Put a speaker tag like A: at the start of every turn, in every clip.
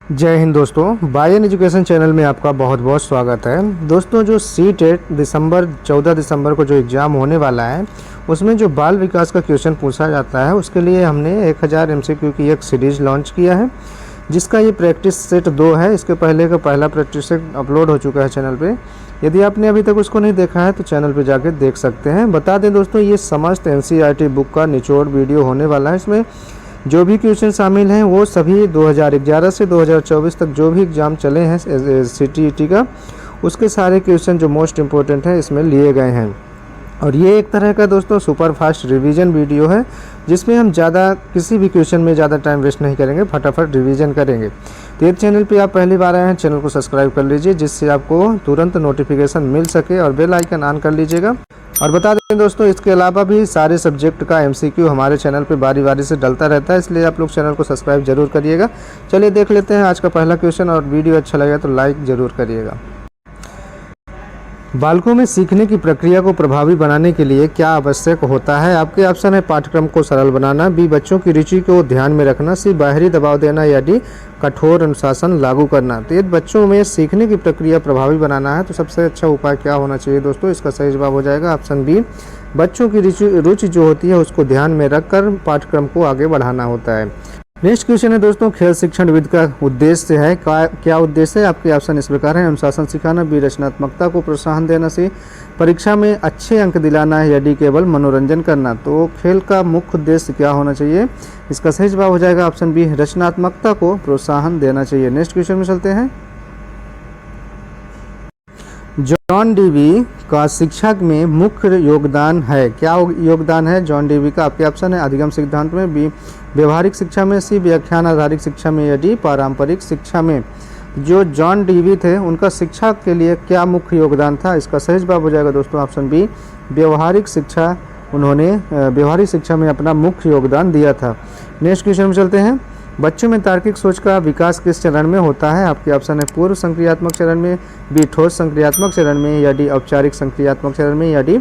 A: जय हिंद दोस्तों, Bayern education channel में आपका बहुत बहुत स्वागत है। दोस्तों, जो सी-टेट 14 दिसंबर को जो एग्ज़ाम होने वाला है, उसमें जो बाल विकास का क्वेश्चन पूछा जाता है, उसके लिए हमने 1000 एमसीक्यू की एक सीरीज़ लॉन्च किया है, जिसका ये प्रैक्टिस सेट 2 है। इसके पहले का पहला प्रैक्टिस सेट अपलोड हो चुका है चैनल पे। यदि आपने अभी तक उसको नहीं देखा है तो चैनल पे जाके देख सकते हैं। बता दें दोस्तों, ये समस्त एनसीईआरटी बुक का निचोड़ वीडियो होने वाला है। इसमें जो भी क्वेश्चन शामिल हैं वो सभी 2011 से 2024 तक जो भी एग्ज़ाम चले हैं सीटीईटी का, उसके सारे क्वेश्चन जो मोस्ट इम्पोर्टेंट हैं इसमें लिए गए हैं। और ये एक तरह का दोस्तों सुपर फास्ट रिवीजन वीडियो है, जिसमें हम ज़्यादा किसी भी क्वेश्चन में ज़्यादा टाइम वेस्ट नहीं करेंगे, फटाफट रिवीजन करेंगे। तो ये चैनल पे आप पहली बार आए हैं, चैनल को सब्सक्राइब कर लीजिए, जिससे आपको तुरंत नोटिफिकेशन मिल सके, और बेल आइकन ऑन कर लीजिएगा। और बता दें दोस्तों, इसके अलावा भी सारे सब्जेक्ट का एमसीक्यू हमारे चैनल पे बारी बारी से डलता रहता है, इसलिए आप लोग चैनल को सब्सक्राइब जरूर करिएगा। चलिए देख लेते हैं आज का पहला क्वेश्चन, और वीडियो अच्छा लगे तो लाइक ज़रूर करिएगा। बालकों में सीखने की प्रक्रिया को प्रभावी बनाने के लिए क्या आवश्यक होता है? आपके ऑप्शन है पाठ्यक्रम को सरल बनाना, बी बच्चों की रुचि को ध्यान में रखना, सी बाहरी दबाव देना, या डी कठोर अनुशासन लागू करना। तो यदि बच्चों में सीखने की प्रक्रिया प्रभावी बनाना है तो सबसे अच्छा उपाय क्या होना चाहिए दोस्तों? इसका सही जवाब हो जाएगा ऑप्शन बी, बच्चों की रुचि जो होती है उसको ध्यान में रखकर पाठ्यक्रम को आगे बढ़ाना होता है। नेक्स्ट क्वेश्चन है दोस्तों, खेल शिक्षण विधि का उद्देश्य है, क्या उद्देश्य है? आपके ऑप्शन इस प्रकार है, अनुशासन सिखाना, बी रचनात्मकता को प्रोत्साहन देना, सी परीक्षा में अच्छे अंक दिलाना है, या डी केवल मनोरंजन करना। तो खेल का मुख्य उद्देश्य क्या होना चाहिए? इसका सही जवाब हो जाएगा ऑप्शन बी, रचनात्मकता को प्रोत्साहन देना चाहिए। नेक्स्ट क्वेश्चन में चलते हैं। जॉन डीवी का शिक्षा में मुख्य योगदान है, क्या योगदान है जॉन डीवी का? आपके ऑप्शन है अधिगम सिद्धांत में, बी व्यवहारिक शिक्षा में, सी व्याख्यान आधारित शिक्षा में, या डी पारंपरिक शिक्षा में। जो जॉन डीवी थे उनका शिक्षा के लिए क्या मुख्य योगदान था? इसका सही जवाब हो जाएगा दोस्तों ऑप्शन बी, व्यवहारिक शिक्षा। उन्होंने व्यवहारिक शिक्षा में अपना मुख्य योगदान दिया था। नेक्स्ट क्वेश्चन में चलते हैं। बच्चों में तार्किक सोच का विकास किस चरण में होता है? आपके ऑप्शन है पूर्व संक्रियात्मक चरण में, बी ठोस संक्रियात्मक चरण में, या डी औपचारिक संक्रियात्मक चरण में, या डी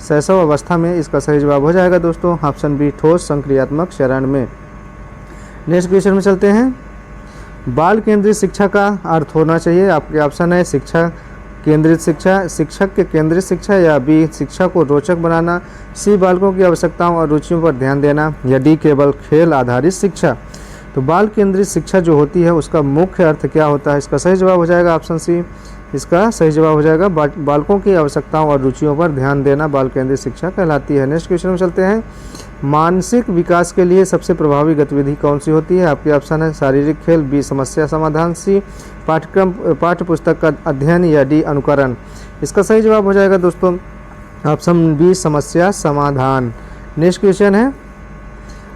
A: शैशव अवस्था में। इसका सही जवाब हो जाएगा दोस्तों ऑप्शन बी, ठोस संक्रियात्मक चरण में। नेक्स्ट क्वेश्चन में चलते हैं। बाल केंद्रित शिक्षा का अर्थ होना चाहिए, आपके ऑप्शन है शिक्षा केंद्रित शिक्षा, शिक्षक के केंद्रित शिक्षा, या बी शिक्षा को रोचक बनाना, सी बालकों की आवश्यकताओं और रुचियों पर ध्यान देना, या डी केवल खेल आधारित शिक्षा। तो बाल केंद्रित शिक्षा जो होती है उसका मुख्य अर्थ क्या होता है? इसका सही जवाब हो जाएगा ऑप्शन सी, इसका सही जवाब हो जाएगा बालकों की आवश्यकताओं और रुचियों पर ध्यान देना बाल केंद्रित शिक्षा कहलाती है। नेक्स्ट क्वेश्चन में चलते हैं। मानसिक विकास के लिए सबसे प्रभावी गतिविधि कौन सी होती है? आपके ऑप्शन है शारीरिक खेल, बी समस्या समाधान, सी पाठ्य पुस्तक का अध्ययन, या डी अनुकरण। इसका सही जवाब हो जाएगा दोस्तों ऑप्शन बी, समस्या समाधान। नेक्स्ट क्वेश्चन है।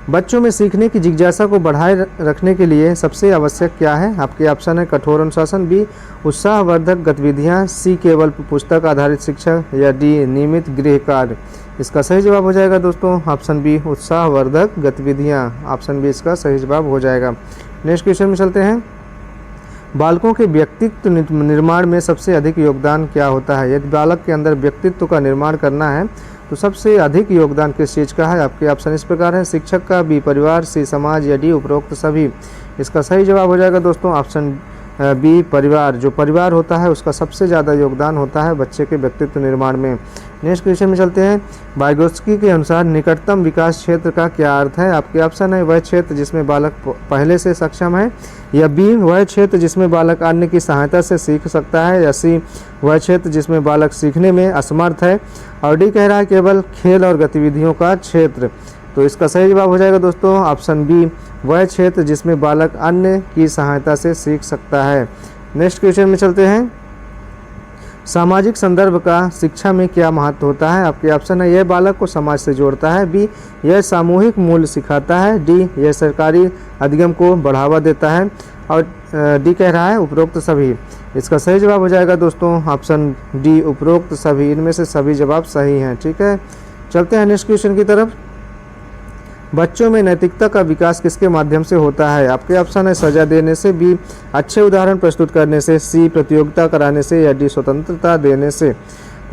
A: बच्चों में सीखने की जिज्ञासा को बढ़ाए रखने के लिए सबसे आवश्यक क्या है? आपके ऑप्शन है कठोर अनुशासन, बी उत्साहवर्धक गतिविधियां, सी केवल पुस्तक आधारित शिक्षा, या डी नियमित गृह कार्य। इसका सही जवाब हो जाएगा दोस्तों ऑप्शन बी, उत्साहवर्धक गतिविधियां। ऑप्शन बी इसका सही जवाब हो जाएगा। नेक्स्ट क्वेश्चन में चलते हैं। बालकों के व्यक्तित्व निर्माण में सबसे अधिक योगदान क्या होता है? यदि बालक के अंदर व्यक्तित्व का निर्माण करना है तो सबसे अधिक योगदान किस चीज़ का है? आपके ऑप्शन इस प्रकार है, शिक्षक का, बी परिवार, सी समाज, या डी उपरोक्त सभी। इसका सही जवाब हो जाएगा दोस्तों ऑप्शन बी, परिवार। जो परिवार होता है उसका सबसे ज़्यादा योगदान होता है बच्चे के व्यक्तित्व निर्माण में। नेक्स्ट क्वेश्चन में चलते हैं। वाइगोत्स्की के अनुसार निकटतम विकास क्षेत्र का क्या अर्थ है? आपके ऑप्शन है वह क्षेत्र जिसमें बालक पहले से सक्षम है, या बी वह क्षेत्र जिसमें बालक अन्य की सहायता से सीख सकता है, या सी वह क्षेत्र जिसमें बालक सीखने में असमर्थ है, और डी कह रहा है केवल खेल और गतिविधियों का क्षेत्र। तो इसका सही जवाब हो जाएगा दोस्तों ऑप्शन बी, वह क्षेत्र जिसमें बालक अन्य की सहायता से सीख सकता है। नेक्स्ट क्वेश्चन में चलते हैं। सामाजिक संदर्भ का शिक्षा में क्या महत्व होता है? आपके ऑप्शन है यह बालक को समाज से जोड़ता है, बी यह सामूहिक मूल्य सिखाता है, डी यह सरकारी अधिगम को बढ़ावा देता है, और डी कह रहा है उपरोक्त सभी। इसका सही जवाब हो जाएगा दोस्तों ऑप्शन डी, उपरोक्त सभी। इनमें से सभी जवाब सही हैं। ठीक है, चलते हैं नेक्स्ट क्वेश्चन की तरफ। बच्चों में नैतिकता का विकास किसके माध्यम से होता है? आपके ऑप्शन है सजा देने से, बी अच्छे उदाहरण प्रस्तुत करने से, सी प्रतियोगिता कराने से, या डी स्वतंत्रता देने से।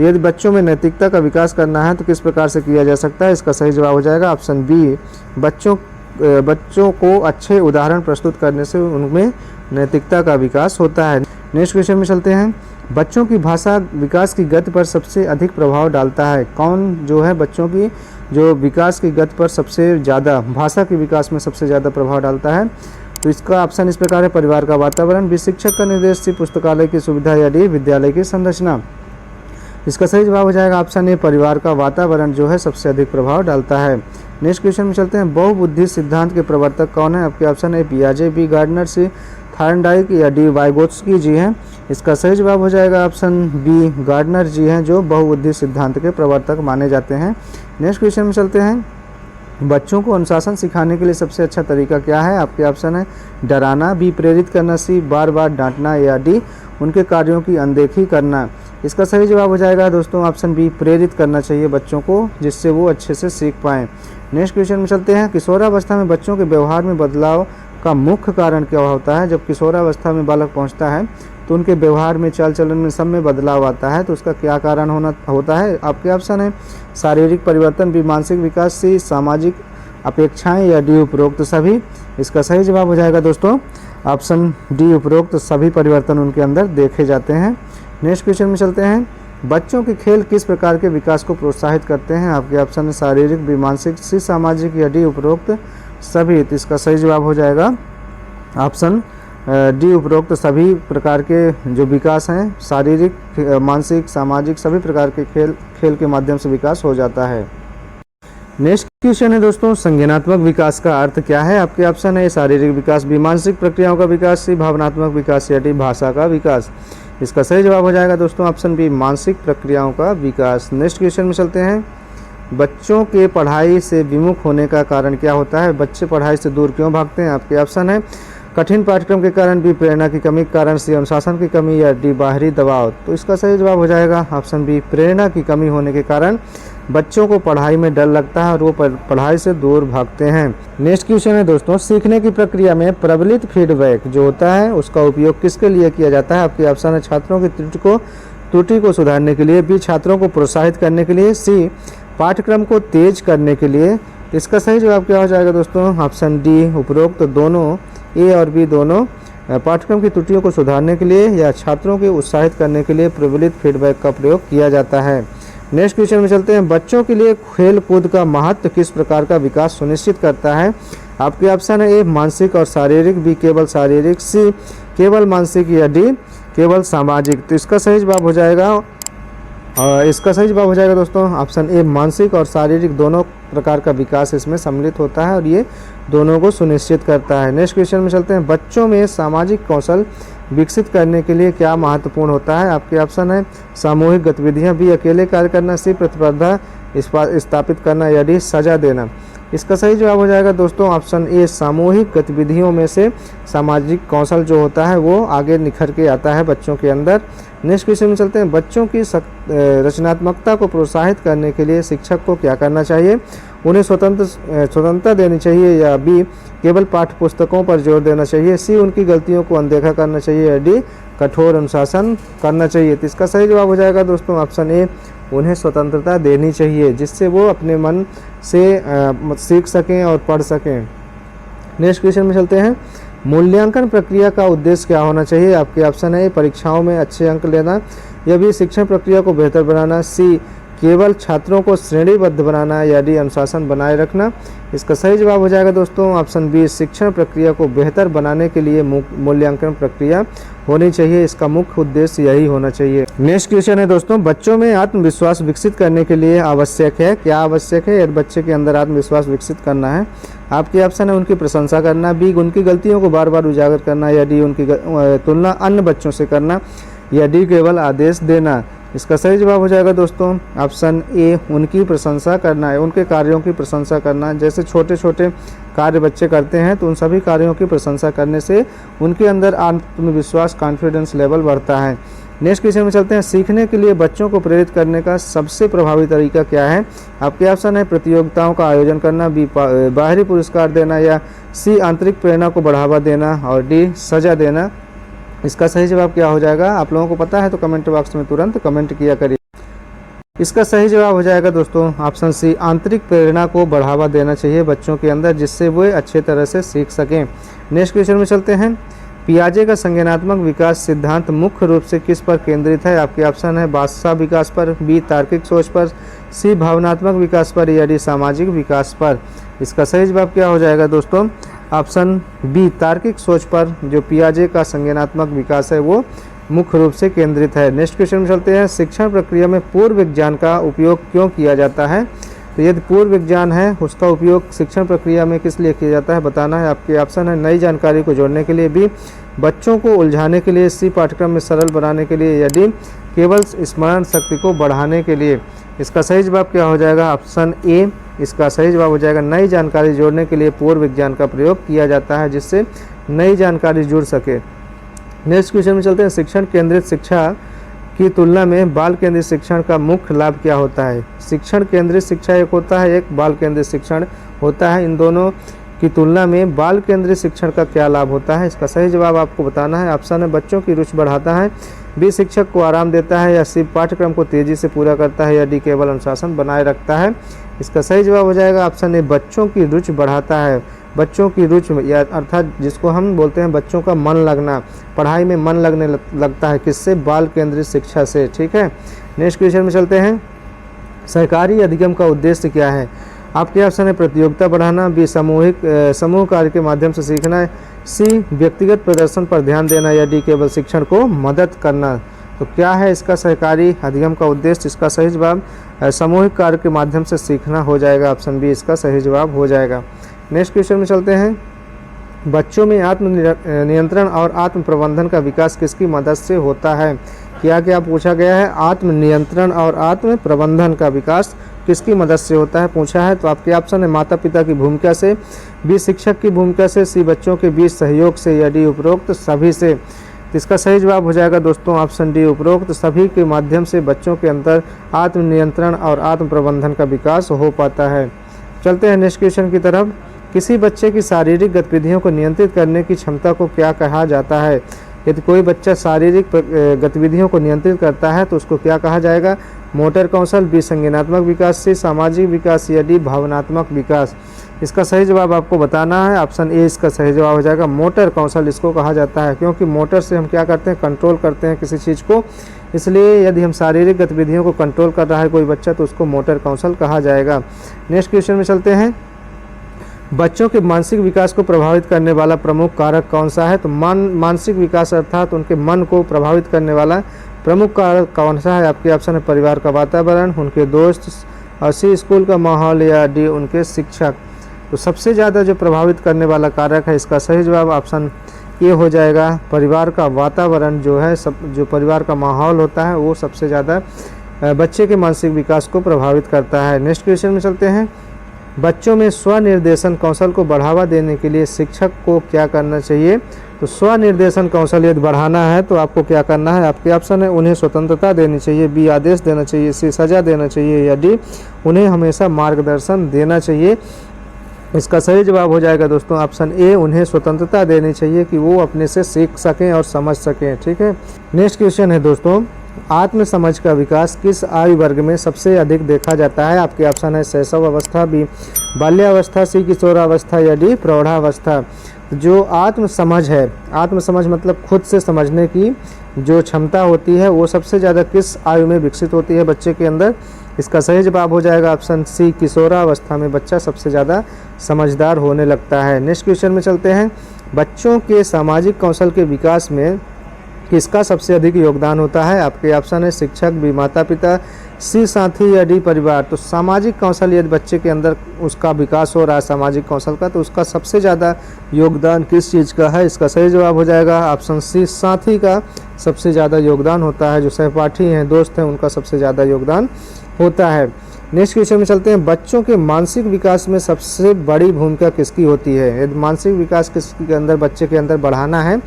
A: यदि बच्चों में नैतिकता का विकास करना है तो किस प्रकार से किया जा सकता है? इसका सही जवाब हो जाएगा ऑप्शन बी, बच्चों को अच्छे उदाहरण प्रस्तुत करने से उनमें नैतिकता का विकास होता है। नेक्स्ट क्वेश्चन में चलते हैं, बच्चों की भाषा विकास की गति पर सबसे अधिक प्रभाव डालता है। कौन जो है बच्चों की जो विकास की गति पर सबसे ज़्यादा, भाषा के विकास में सबसे ज़्यादा प्रभाव डालता है? तो इसका ऑप्शन इस प्रकार है, परिवार का वातावरण, बी शिक्षक का निर्देश, सी पुस्तकालय की सुविधा, या डी विद्यालय की संरचना। इसका सही जवाब हो जाएगा ऑप्शन ए, परिवार का वातावरण जो है सबसे अधिक प्रभाव डालता है। नेक्स्ट क्वेश्चन में चलते हैं, बहुबुद्धि सिद्धांत के प्रवर्तक कौन है? आपके ऑप्शन ए पियाजे, बी गार्डनर, सी थॉर्नडाइक, या डी वाइगोत्स्की जी हैं। इसका सही जवाब हो जाएगा ऑप्शन बी, गार्डनर जी हैं जो बहुबुद्धि सिद्धांत के प्रवर्तक माने जाते हैं। नेक्स्ट क्वेश्चन में चलते हैं, बच्चों को अनुशासन सिखाने के लिए सबसे अच्छा तरीका क्या है? आपके ऑप्शन है डराना, बी प्रेरित करना, सी बार बार डांटना, या डी उनके कार्यों की अनदेखी करना। इसका सही जवाब हो जाएगा दोस्तों ऑप्शन बी, प्रेरित करना चाहिए बच्चों को, जिससे वो अच्छे से सीख पाएँ। नेक्स्ट क्वेश्चन में चलते हैं, किशोरावस्था में बच्चों के व्यवहार में बदलाव का मुख्य कारण क्या होता है? जब किशोरावस्था में बालक पहुंचता है तो उनके व्यवहार में, चाल चलन में, सब में बदलाव आता है, तो उसका क्या कारण होता है? आपके ऑप्शन है शारीरिक परिवर्तन, बी मानसिक विकास, सी सामाजिक अपेक्षाएं, या डी उपरोक्त सभी। इसका सही जवाब हो जाएगा दोस्तों ऑप्शन डी, उपरोक्त सभी परिवर्तन उनके अंदर देखे जाते हैं। नेक्स्ट क्वेश्चन में चलते हैं, बच्चों के खेल किस प्रकार के विकास को प्रोत्साहित करते हैं? आपके ऑप्शन है शारीरिक, बी मानसिक, सी सामाजिक, या डी उपरोक्त सभी। तो इसका सही जवाब हो जाएगा ऑप्शन डी, उपरोक्त सभी प्रकार के जो विकास हैं, शारीरिक, मानसिक, सामाजिक, सभी प्रकार के खेल के माध्यम से विकास हो जाता है। नेक्स्ट क्वेश्चन है दोस्तों, संज्ञानात्मक विकास का अर्थ क्या है? आपके ऑप्शन है शारीरिक विकास, बी मानसिक प्रक्रियाओं का विकास, सी भावनात्मक विकास, या डी भाषा का विकास। इसका सही जवाब हो जाएगा दोस्तों ऑप्शन बी, मानसिक प्रक्रियाओं का विकास। नेक्स्ट क्वेश्चन में चलते हैं, बच्चों के पढ़ाई से विमुख होने का कारण क्या होता है? बच्चे पढ़ाई से दूर क्यों भागते हैं? आपके ऑप्शन है कठिन पाठ्यक्रम के कारण, बी प्रेरणा की कमी के कारण, सी अनुशासन की कमी, या डी बाहरी दबाव। तो इसका सही जवाब हो जाएगा ऑप्शन बी, प्रेरणा की कमी होने के कारण बच्चों को पढ़ाई में डर लगता है और वो पढ़ाई से दूर भागते हैं। नेक्स्ट क्वेश्चन है दोस्तों, सीखने की प्रक्रिया में प्रबलित फीडबैक जो होता है उसका उपयोग किसके लिए किया जाता है? आपके ऑप्शन है छात्रों की त्रुटि को सुधारने के लिए, बी छात्रों को प्रोत्साहित करने के लिए, सी पाठ्यक्रम को तेज करने के लिए। इसका सही जवाब क्या हो जाएगा दोस्तों ऑप्शन डी, उपरोक्त दोनों, ए और बी दोनों, पाठ्यक्रम की त्रुटियों को सुधारने के लिए या छात्रों को उत्साहित करने के लिए प्रबलित फीडबैक का प्रयोग किया जाता है। नेक्स्ट क्वेश्चन में चलते हैं, बच्चों के लिए खेल कूद का महत्व किस प्रकार का विकास सुनिश्चित करता है? आपके ऑप्शन है ए मानसिक और शारीरिक, बी केवल शारीरिक, सी केवल मानसिक, या डी केवल सामाजिक। तो इसका सही जवाब हो जाएगा दोस्तों ऑप्शन ए, मानसिक और शारीरिक दोनों प्रकार का विकास इसमें सम्मिलित होता है और ये दोनों को सुनिश्चित करता है। नेक्स्ट क्वेश्चन में चलते हैं, बच्चों में सामाजिक कौशल विकसित करने के लिए क्या महत्वपूर्ण होता है? आपके ऑप्शन है सामूहिक गतिविधियां, बी अकेले कार्य करना, सी प्रतिस्पर्धा स्थापित करना, या डी सजा देना। इसका सही जवाब हो जाएगा दोस्तों ऑप्शन ए, सामूहिक गतिविधियों में से सामाजिक कौशल जो होता है वो आगे निखर के आता है बच्चों के अंदर। नेक्स्ट क्वेश्चन में चलते हैं, बच्चों की रचनात्मकता को प्रोत्साहित करने के लिए शिक्षक को क्या करना चाहिए? उन्हें स्वतंत्रता देनी चाहिए, या बी केवल पाठ्य पुस्तकों पर जोर देना चाहिए, सी उनकी गलतियों को अनदेखा करना चाहिए, या डी कठोर अनुशासन करना चाहिए। तो इसका सही जवाब हो जाएगा दोस्तों ऑप्शन ए, उन्हें स्वतंत्रता देनी चाहिए जिससे वो अपने मन से सीख सकें और पढ़ सकें। नेक्स्ट क्वेश्चन में चलते हैं, मूल्यांकन प्रक्रिया का उद्देश्य क्या होना चाहिए? आपके ऑप्शन है परीक्षाओं में अच्छे अंक लेना, या बी शिक्षण प्रक्रिया को बेहतर बनाना, सी केवल छात्रों को श्रेणीबद्ध बनाना, या डी अनुशासन बनाए रखना। इसका सही जवाब हो जाएगा दोस्तों ऑप्शन बी, शिक्षण प्रक्रिया को बेहतर बनाने के लिए मूल्यांकन प्रक्रिया होनी चाहिए, इसका मुख्य उद्देश्य यही होना चाहिए। नेक्स्ट क्वेश्चन है दोस्तों, बच्चों में आत्मविश्वास विकसित करने के लिए आवश्यक है, क्या आवश्यक है? यदि बच्चे के अंदर आत्मविश्वास विकसित करना है, आपके ऑप्शन है उनकी प्रशंसा करना, बी उनकी गलतियों को बार बार उजागर करना, या डी उनकी तुलना अन्य बच्चों से करना, या डी केवल आदेश देना। इसका सही जवाब हो जाएगा दोस्तों ऑप्शन ए, उनकी प्रशंसा करना है, उनके कार्यों की प्रशंसा करना। जैसे छोटे छोटे कार्य बच्चे करते हैं तो उन सभी कार्यों की प्रशंसा करने से उनके अंदर आत्मविश्वास, कॉन्फिडेंस लेवल बढ़ता है। नेक्स्ट क्वेश्चन में चलते हैं, सीखने के लिए बच्चों को प्रेरित करने का सबसे प्रभावी तरीका क्या है? आपके ऑप्शन है प्रतियोगिताओं का आयोजन करना, बी बाहरी पुरस्कार देना, या सी आंतरिक प्रेरणा को बढ़ावा देना, और डी सजा देना। इसका सही जवाब क्या हो जाएगा? आप लोगों को पता है तो कमेंट बॉक्स में तुरंत कमेंट किया करिए। इसका सही जवाब हो जाएगा दोस्तों ऑप्शन सी, आंतरिक प्रेरणा को बढ़ावा देना चाहिए बच्चों के अंदर जिससे वे अच्छे तरह से सीख सकें। नेक्स्ट क्वेश्चन में चलते हैं, पियाजे का संज्ञानात्मक विकास सिद्धांत मुख्य रूप से किस पर केंद्रित है? आपके ऑप्शन है भाषा विकास पर, बी तार्किक सोच पर, सी भावनात्मक विकास पर या डी सामाजिक विकास पर। इसका सही जवाब क्या हो जाएगा दोस्तों? ऑप्शन बी तार्किक सोच पर जो पियाजे का संज्ञानात्मक विकास है वो मुख्य रूप से केंद्रित है। नेक्स्ट क्वेश्चन में चलते हैं। शिक्षण प्रक्रिया में पूर्व विज्ञान का उपयोग क्यों किया जाता है? तो यदि पूर्व विज्ञान है उसका उपयोग शिक्षण प्रक्रिया में किस लिए किया जाता है बताना है। आपके ऑप्शन है नई जानकारी को जोड़ने के लिए, बी बच्चों को उलझाने के लिए, सी पाठ्यक्रम में सरल बनाने के लिए या डी केवल स्मरण शक्ति को बढ़ाने के लिए। इसका सही जवाब क्या हो जाएगा? ऑप्शन ए इसका सही जवाब हो जाएगा। नई जानकारी जोड़ने के लिए पूर्व विज्ञान का प्रयोग किया जाता है जिससे नई जानकारी जुड़ सके। नेक्स्ट क्वेश्चन में चलते हैं। शिक्षण केंद्रित शिक्षा की तुलना में बाल केंद्रित शिक्षण का मुख्य लाभ क्या होता है? शिक्षण केंद्रित शिक्षा एक होता है, एक बाल केंद्रित शिक्षण होता है। इन दोनों की तुलना में बाल केंद्रित शिक्षण का क्या लाभ होता है? इसका सही जवाब आपको बताना है। ऑप्शन है बच्चों की रुचि बढ़ाता है, बी शिक्षक को आराम देता है, या सी पाठ्यक्रम को तेजी से पूरा करता है, या डी केवल अनुशासन बनाए रखता है। इसका सही जवाब हो जाएगा ऑप्शन ए बच्चों की रुचि बढ़ाता है। बच्चों की रुचि या अर्थात जिसको हम बोलते हैं बच्चों का मन लगना, पढ़ाई में मन लगने लगता है किससे? बाल केंद्रित शिक्षा से। ठीक है, नेक्स्ट क्वेश्चन में चलते हैं। सहकारी अधिगम का उद्देश्य क्या है? आपके ऑप्शन है प्रतियोगिता बढ़ाना, बी समूह कार्य के माध्यम से सीखना, सी व्यक्तिगत प्रदर्शन पर ध्यान देना, या डी केवल शिक्षण को मदद करना। तो क्या है इसका सहकारी अधिगम का उद्देश्य? इसका सही जवाब सामूहिक कार्य के माध्यम से सीखना हो जाएगा। ऑप्शन बी इसका सही जवाब हो जाएगा। नेक्स्ट क्वेश्चन में चलते हैं। बच्चों में आत्म नियंत्रण और आत्म प्रबंधन का विकास किसकी मदद से होता है? क्या पूछा गया है? आत्म नियंत्रण और आत्म प्रबंधन का विकास किसकी मदद से होता है पूछा है। तो आपके ऑप्शन है माता पिता की भूमिका से, बी शिक्षक की भूमिका से, सी बच्चों के बीच सहयोग से, या डी उपरोक्त सभी से। तो इसका सही जवाब हो जाएगा दोस्तों ऑप्शन डी उपरोक्त सभी के माध्यम से बच्चों के अंदर आत्म नियंत्रण और आत्म प्रबंधन का विकास हो पाता है। चलते हैं नेक्स्ट क्वेश्चन की तरफ। किसी बच्चे की शारीरिक गतिविधियों को नियंत्रित करने की क्षमता को क्या कहा जाता है? यदि कोई बच्चा शारीरिक गतिविधियों को नियंत्रित करता है तो उसको क्या कहा जाएगा? मोटर कौशल, बी संज्ञानात्मक विकास, सी सामाजिक विकास, या डी भावनात्मक विकास। इसका सही जवाब आपको बताना है। ऑप्शन ए इसका सही जवाब हो जाएगा। मोटर कौशल इसको कहा जाता है, क्योंकि मोटर से हम क्या करते हैं? कंट्रोल करते हैं किसी चीज़ को। इसलिए यदि हम शारीरिक गतिविधियों को कंट्रोल कर रहा है कोई बच्चा तो उसको मोटर कौशल कहा जाएगा। नेक्स्ट क्वेश्चन में चलते हैं। बच्चों के मानसिक विकास को प्रभावित करने वाला प्रमुख कारक कौन सा है? तो मानसिक विकास अर्थात उनके मन को प्रभावित करने वाला प्रमुख कारक कौन सा है? आपके ऑप्शन है परिवार का वातावरण, उनके दोस्त, और सी स्कूल का माहौल, या डी उनके शिक्षक। तो सबसे ज़्यादा जो प्रभावित करने वाला कारक है इसका सही जवाब ऑप्शन ए हो जाएगा। परिवार का वातावरण जो है जो परिवार का माहौल होता है वो सबसे ज़्यादा बच्चे के मानसिक विकास को प्रभावित करता है। नेक्स्ट क्वेश्चन में चलते हैं। बच्चों में स्वनिर्देशन कौशल को बढ़ावा देने के लिए शिक्षक को क्या करना चाहिए? तो स्वनिर्देशन कौशल यदि बढ़ाना है तो आपको क्या करना है? आपके ऑप्शन है उन्हें स्वतंत्रता देनी चाहिए, बी आदेश देना चाहिए, सी सजा देना चाहिए, या डी उन्हें हमेशा मार्गदर्शन देना चाहिए। इसका सही जवाब हो जाएगा दोस्तों ऑप्शन ए उन्हें स्वतंत्रता देनी चाहिए कि वो अपने से सीख सकें और समझ सकें। ठीक है, नेक्स्ट क्वेश्चन है दोस्तों। आत्म समझ का विकास किस आयु वर्ग में सबसे अधिक देखा जाता है? आपके ऑप्शन है शैशव अवस्था, बी बाल्यावस्था, सी किशोरावस्था, या डी प्रौढ़ावस्था। जो आत्म समझ है, आत्म समझ मतलब खुद से समझने की जो क्षमता होती है वो सबसे ज़्यादा किस आयु में विकसित होती है बच्चे के अंदर? इसका सही जवाब हो जाएगा ऑप्शन सी किशोरावस्था में बच्चा सबसे ज़्यादा समझदार होने लगता है। नेक्स्ट क्वेश्चन में चलते हैं। बच्चों के सामाजिक कौशल के विकास में किसका सबसे अधिक योगदान होता है? आपके ऑप्शन है शिक्षक, बी माता पिता, सी साथी, या डी परिवार। तो सामाजिक कौशल यदि बच्चे के अंदर उसका विकास हो रहा है सामाजिक कौशल का तो उसका सबसे ज़्यादा योगदान किस चीज़ का है? इसका सही जवाब हो जाएगा ऑप्शन सी साथी का सबसे ज़्यादा योगदान होता है। जो सहपाठी हैं, दोस्त हैं, उनका सबसे ज़्यादा योगदान होता है। नेक्स्ट क्वेश्चन में चलते हैं। बच्चों के मानसिक विकास में सबसे बड़ी भूमिका किसकी होती है? यदि मानसिक विकास किसके अंदर बच्चे के अंदर बढ़ाना है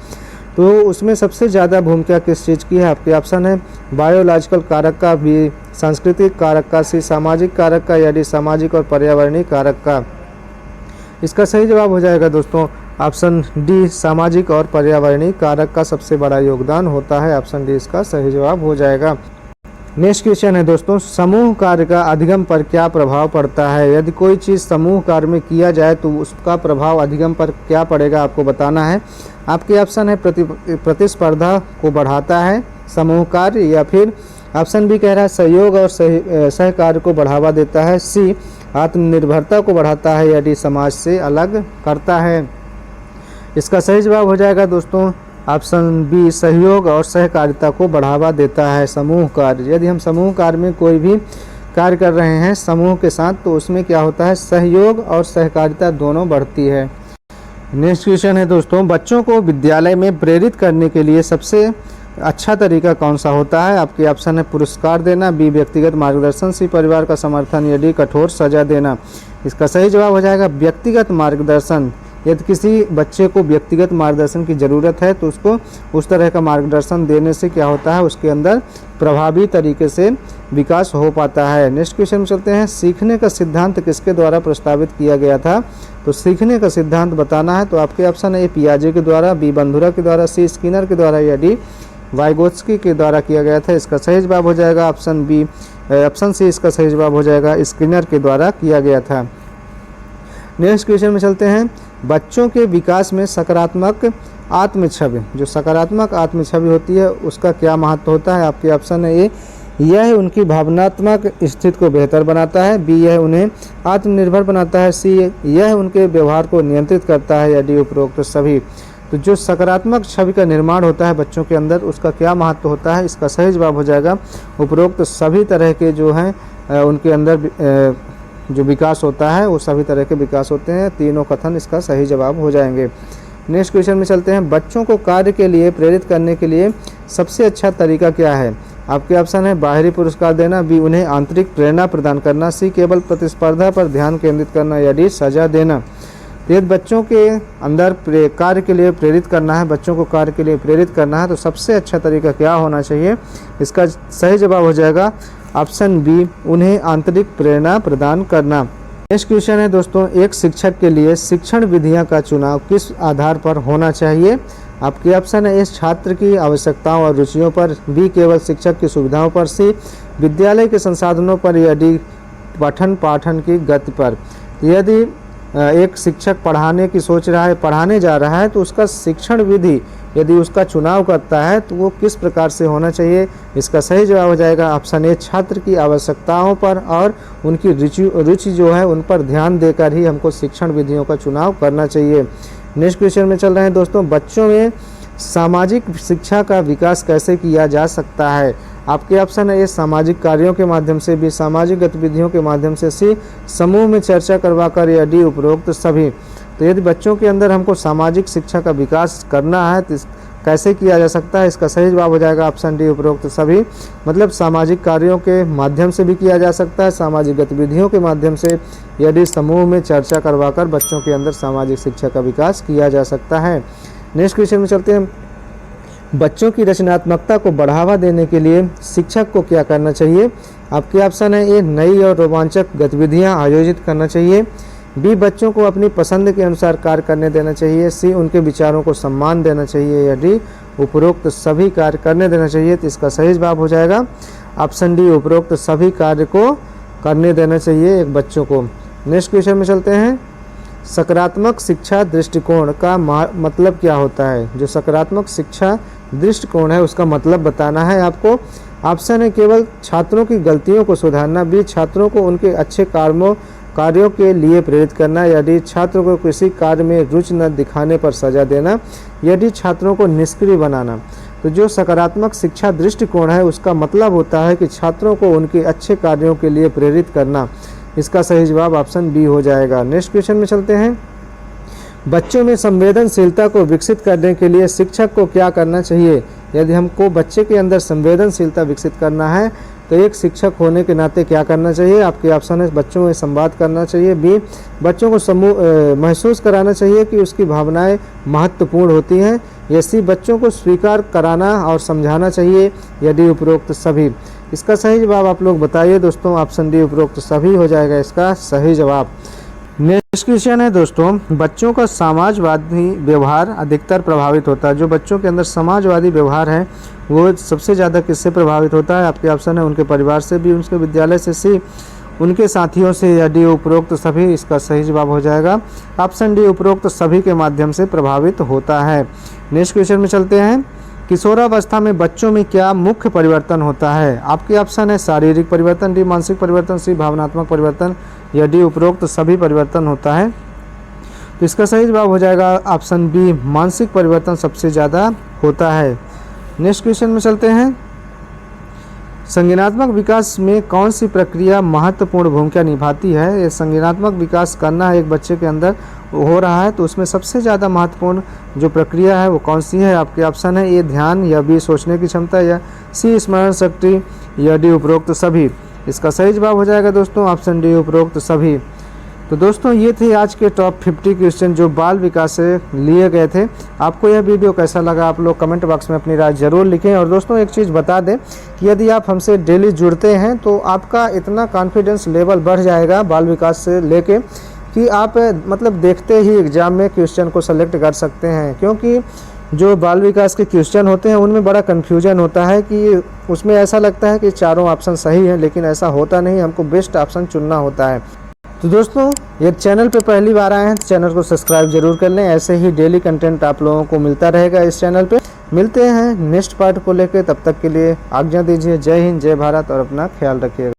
A: तो उसमें सबसे ज़्यादा भूमिका किस चीज़ की है? आपके ऑप्शन है बायोलॉजिकल कारक का, बी सांस्कृतिक कारक का, सी सामाजिक कारक का, या डी सामाजिक और पर्यावरणीय कारक का। इसका सही जवाब हो जाएगा दोस्तों ऑप्शन डी सामाजिक और पर्यावरणीय कारक का सबसे बड़ा योगदान होता है। ऑप्शन डी इसका सही जवाब हो जाएगा। नेक्स्ट क्वेश्चन है दोस्तों, समूह कार्य का अधिगम पर क्या प्रभाव पड़ता है। यदि कोई चीज़ समूह कार्य में किया जाए तो उसका प्रभाव अधिगम पर क्या पड़ेगा, आपको बताना है। आपके ऑप्शन है प्रतिस्पर्धा को बढ़ाता है समूह कार्य, या फिर ऑप्शन बी कह रहा है सहयोग और सहकार्य को बढ़ावा देता है, सी आत्मनिर्भरता को बढ़ाता है, या डी समाज से अलग करता है। इसका सही जवाब हो जाएगा दोस्तों ऑप्शन बी सहयोग और सहकारिता को बढ़ावा देता है समूह कार्य। यदि हम समूह कार्य में कोई भी कार्य कर रहे हैं समूह के साथ तो उसमें क्या होता है, सहयोग और सहकारिता दोनों बढ़ती है। नेक्स्ट क्वेश्चन है दोस्तों, बच्चों को विद्यालय में प्रेरित करने के लिए सबसे अच्छा तरीका कौन सा होता है। आपके ऑप्शन है पुरस्कार देना, बी व्यक्तिगत मार्गदर्शन, सी परिवार का समर्थन, या डी कठोर सजा देना। इसका सही जवाब हो जाएगा व्यक्तिगत मार्गदर्शन। यदि किसी बच्चे को व्यक्तिगत मार्गदर्शन की ज़रूरत है तो उसको उस तरह का मार्गदर्शन देने से क्या होता है, उसके अंदर प्रभावी तरीके से विकास हो पाता है। नेक्स्ट क्वेश्चन में चलते हैं, सीखने का सिद्धांत किसके द्वारा प्रस्तावित किया गया था। तो सीखने का सिद्धांत बताना है तो आपके ऑप्शन है ए पियाजे के द्वारा, बी बंधुरा के द्वारा, सी स्किनर के द्वारा, या डी वाइगोत्स्की के द्वारा किया गया था। इसका सही जवाब हो जाएगा ऑप्शन बी, ऑप्शन सी इसका सही जवाब हो जाएगा, स्किनर के द्वारा किया गया था। नेक्स्ट क्वेश्चन में चलते हैं, बच्चों के विकास में सकारात्मक आत्मछवि, जो सकारात्मक आत्मछवि होती है उसका क्या महत्व होता है। आपके ऑप्शन है ए यह उनकी भावनात्मक स्थिति को बेहतर बनाता है, बी यह उन्हें आत्मनिर्भर बनाता है, सी यह उनके व्यवहार को नियंत्रित करता है, या डी उपरोक्त सभी। तो जो सकारात्मक छवि का निर्माण होता है बच्चों के अंदर उसका क्या महत्व होता है। इसका सही जवाब हो जाएगा उपरोक्त सभी तरह के जो हैं उनके अंदर जो विकास होता है वो सभी तरह के विकास होते हैं। तीनों कथन इसका सही जवाब हो जाएंगे। नेक्स्ट क्वेश्चन में चलते हैं, बच्चों को कार्य के लिए प्रेरित करने के लिए सबसे अच्छा तरीका क्या है। आपके ऑप्शन है बाहरी पुरस्कार देना, बी उन्हें आंतरिक प्रेरणा प्रदान करना, सी केवल प्रतिस्पर्धा पर ध्यान केंद्रित करना, या डी सजा देना। यदि बच्चों के अंदर कार्य के लिए प्रेरित करना है, बच्चों को कार्य के लिए प्रेरित करना है तो सबसे अच्छा तरीका क्या होना चाहिए। इसका सही जवाब हो जाएगा ऑप्शन बी उन्हें आंतरिक प्रेरणा प्रदान करना। नेक्स्ट क्वेश्चन है दोस्तों, एक शिक्षक के लिए शिक्षण विधियां का चुनाव किस आधार पर होना चाहिए। आपके ऑप्शन है ए छात्र की आवश्यकताओं और रुचियों पर, बी केवल शिक्षक की सुविधाओं पर, सी विद्यालय के संसाधनों पर, या डी पठन पाठन की गति पर। यदि एक शिक्षक पढ़ाने की सोच रहा है, पढ़ाने जा रहा है तो उसका शिक्षण विधि यदि उसका चुनाव करता है तो वो किस प्रकार से होना चाहिए। इसका सही जवाब हो जाएगा ऑप्शन ए छात्र की आवश्यकताओं पर और उनकी रुचि जो है उन पर ध्यान देकर ही हमको शिक्षण विधियों का चुनाव करना चाहिए। नेक्स्ट क्वेश्चन में चल रहे हैं दोस्तों, बच्चों में सामाजिक शिक्षा का विकास कैसे किया जा सकता है। आपके ऑप्शन है ए सामाजिक कार्यों के माध्यम से, बी सामाजिक गतिविधियों के माध्यम से, सी समूह में चर्चा करवाकर, या डी उपरोक्त सभी। तो यदि बच्चों के अंदर हमको सामाजिक शिक्षा का विकास करना है तो कैसे किया जा सकता है। इसका सही जवाब हो जाएगा ऑप्शन डी उपरोक्त सभी। मतलब सामाजिक कार्यों के माध्यम से भी किया जा सकता है, सामाजिक गतिविधियों के माध्यम से, या डी समूह में चर्चा करवाकर बच्चों के अंदर सामाजिक शिक्षा का विकास किया जा सकता है। नेक्स्ट क्वेश्चन में चलते हैं, बच्चों की रचनात्मकता को बढ़ावा देने के लिए शिक्षक को क्या करना चाहिए। आपके ऑप्शन है ए नई और रोमांचक गतिविधियां आयोजित करना चाहिए, बी बच्चों को अपनी पसंद के अनुसार कार्य करने देना चाहिए, सी उनके विचारों को सम्मान देना चाहिए, या डी उपरोक्त सभी कार्य करने देना चाहिए। तो इसका सही जवाब हो जाएगा ऑप्शन डी उपरोक्त सभी कार्य को करने देना चाहिए एक बच्चों को। नेक्स्ट क्वेश्चन में चलते हैं, सकारात्मक शिक्षा दृष्टिकोण का मतलब क्या होता है। जो सकारात्मक शिक्षा दृष्टिकोण है उसका मतलब बताना है आपको। ऑप्शन है केवल छात्रों की गलतियों को सुधारना, बी छात्रों को उनके अच्छे कार्यों के लिए प्रेरित करना, या डी छात्रों को किसी कार्य में रुचि न दिखाने पर सजा देना, या डी छात्रों को निष्क्रिय बनाना। तो जो सकारात्मक शिक्षा दृष्टिकोण है उसका मतलब होता है कि छात्रों को उनके अच्छे कार्यों के लिए प्रेरित करना। इसका सही जवाब ऑप्शन बी हो जाएगा। नेक्स्ट क्वेश्चन में चलते हैं, बच्चों में संवेदनशीलता को विकसित करने के लिए शिक्षक को क्या करना चाहिए। यदि हमको बच्चे के अंदर संवेदनशीलता विकसित करना है तो एक शिक्षक होने के नाते क्या करना चाहिए। आपके ऑप्शन है बच्चों में संवाद करना चाहिए, बी बच्चों को महसूस कराना चाहिए कि उसकी भावनाएं महत्वपूर्ण होती हैं, या सी बच्चों को स्वीकार कराना और समझाना चाहिए, या डी उपरोक्त सभी। इसका सही जवाब आप लोग बताइए दोस्तों। ऑप्शन डी उपरोक्त सभी हो जाएगा इसका सही जवाब। नेक्स्ट क्वेश्चन है दोस्तों, बच्चों का समाजवादी व्यवहार अधिकतर प्रभावित होता है। जो बच्चों के अंदर समाजवादी व्यवहार है वो सबसे ज़्यादा किससे प्रभावित होता है? आपके ऑप्शन है उनके परिवार से, बी उनके विद्यालय से, सी उनके साथियों से, या डी उपरोक्त सभी। इसका सही जवाब हो जाएगा ऑप्शन डी, उपरोक्त सभी के माध्यम से प्रभावित होता है। नेक्स्ट क्वेश्चन में चलते हैं, किशोरावस्था में बच्चों में क्या मुख्य परिवर्तन होता है? आपके ऑप्शन है शारीरिक परिवर्तन, डी मानसिक परिवर्तन, सी भावनात्मक परिवर्तन, या डी उपरोक्त सभी परिवर्तन होता है। तो इसका सही जवाब हो जाएगा ऑप्शन बी, मानसिक परिवर्तन सबसे ज़्यादा होता है। नेक्स्ट क्वेश्चन में चलते हैं, संज्ञानात्मक विकास में कौन सी प्रक्रिया महत्वपूर्ण भूमिका निभाती है? ये संज्ञानात्मक विकास करना एक बच्चे के अंदर हो रहा है तो उसमें सबसे ज़्यादा महत्वपूर्ण जो प्रक्रिया है वो कौन सी है? आपके ऑप्शन है ए ध्यान, या बी सोचने की क्षमता, या सी स्मरण शक्ति, या डी उपरोक्त सभी। इसका सही जवाब हो जाएगा दोस्तों ऑप्शन डी, उपरोक्त सभी। तो दोस्तों ये थे आज के टॉप 50 क्वेश्चन जो बाल विकास से लिए गए थे। आपको यह वीडियो कैसा लगा आप लोग कमेंट बॉक्स में अपनी राय ज़रूर लिखें। और दोस्तों एक चीज़ बता दें कि यदि आप हमसे डेली जुड़ते हैं तो आपका इतना कॉन्फिडेंस लेवल बढ़ जाएगा बाल विकास से लेके कि आप मतलब देखते ही एग्ज़ाम में क्वेश्चन को सेलेक्ट कर सकते हैं। क्योंकि जो बाल विकास के क्वेश्चन होते हैं उनमें बड़ा कन्फ्यूजन होता है कि उसमें ऐसा लगता है कि चारों ऑप्शन सही हैं, लेकिन ऐसा होता नहीं, हमको बेस्ट ऑप्शन चुनना होता है। तो दोस्तों ये चैनल पे पहली बार आए हैं तो चैनल को सब्सक्राइब जरूर कर लें। ऐसे ही डेली कंटेंट आप लोगों को मिलता रहेगा इस चैनल पे। मिलते हैं नेक्स्ट पार्ट को लेकर, तब तक के लिए आज्ञा दीजिए। जय हिंद, जय भारत और अपना ख्याल रखिएगा।